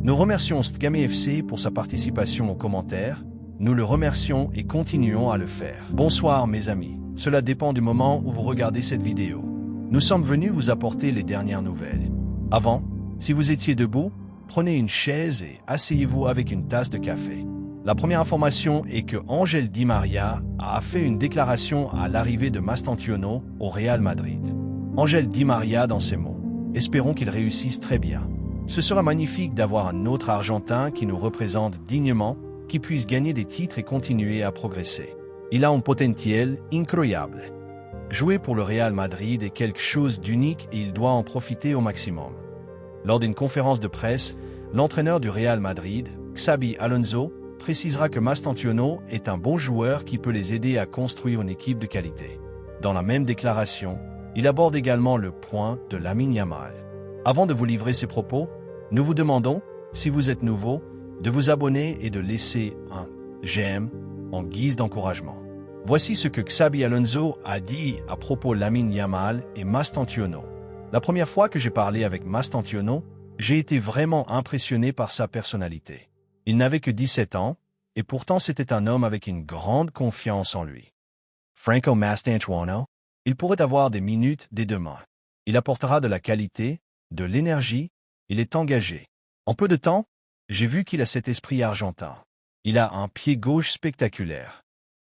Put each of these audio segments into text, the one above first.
Nous remercions Stgame FC pour sa participation aux commentaires. Nous le remercions et continuons à le faire. Bonsoir mes amis. Cela dépend du moment où vous regardez cette vidéo. Nous sommes venus vous apporter les dernières nouvelles. Avant, si vous étiez debout, prenez une chaise et asseyez-vous avec une tasse de café. La première information est que Ángel Di María a fait une déclaration à l'arrivée de Mastantuono au Real Madrid. Ángel Di María dans ces mots. Espérons qu'il réussisse très bien. Ce sera magnifique d'avoir un autre Argentin qui nous représente dignement, qui puisse gagner des titres et continuer à progresser. Il a un potentiel incroyable. Jouer pour le Real Madrid est quelque chose d'unique et il doit en profiter au maximum. Lors d'une conférence de presse, l'entraîneur du Real Madrid, Xabi Alonso, précisera que Mastantuono est un bon joueur qui peut les aider à construire une équipe de qualité. Dans la même déclaration, il aborde également le point de Lamine Yamal. Avant de vous livrer ses propos, nous vous demandons, si vous êtes nouveau, de vous abonner et de laisser un j'aime en guise d'encouragement. Voici ce que Xabi Alonso a dit à propos de Lamine Yamal et Mastantuono. La première fois que j'ai parlé avec Mastantuono, j'ai été vraiment impressionné par sa personnalité. Il n'avait que 17 ans, et pourtant c'était un homme avec une grande confiance en lui. Franco Mastantuono, il pourrait avoir des minutes dès demain. Il apportera de la qualité, de l'énergie, il est engagé. En peu de temps, j'ai vu qu'il a cet esprit argentin. Il a un pied gauche spectaculaire.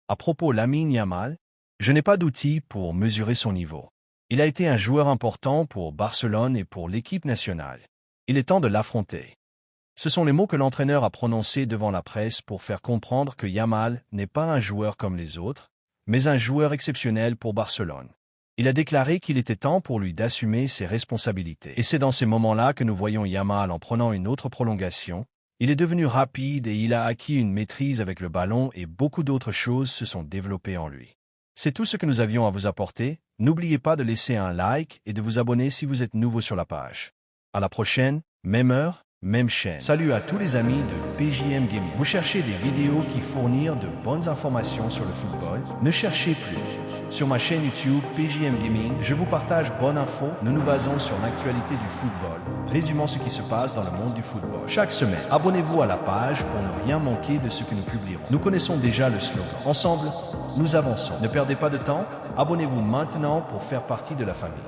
À propos de Lamine Yamal, je n'ai pas d'outils pour mesurer son niveau. Il a été un joueur important pour Barcelone et pour l'équipe nationale. Il est temps de l'affronter. Ce sont les mots que l'entraîneur a prononcés devant la presse pour faire comprendre que Yamal n'est pas un joueur comme les autres, mais un joueur exceptionnel pour Barcelone. Il a déclaré qu'il était temps pour lui d'assumer ses responsabilités. Et c'est dans ces moments-là que nous voyons Yamal en prenant une autre prolongation. Il est devenu rapide et il a acquis une maîtrise avec le ballon et beaucoup d'autres choses se sont développées en lui. C'est tout ce que nous avions à vous apporter. N'oubliez pas de laisser un like et de vous abonner si vous êtes nouveau sur la page. À la prochaine, même heure, même chaîne. Salut à tous les amis de PJM Gaming. Vous cherchez des vidéos qui fournissent de bonnes informations sur le football? Ne cherchez plus. Sur ma chaîne YouTube PJM Gaming, je vous partage bonnes infos. Nous nous basons sur l'actualité du football, résumant ce qui se passe dans le monde du football. Chaque semaine, abonnez-vous à la page pour ne rien manquer de ce que nous publierons. Nous connaissons déjà le slogan. Ensemble, nous avançons. Ne perdez pas de temps. Abonnez-vous maintenant pour faire partie de la famille.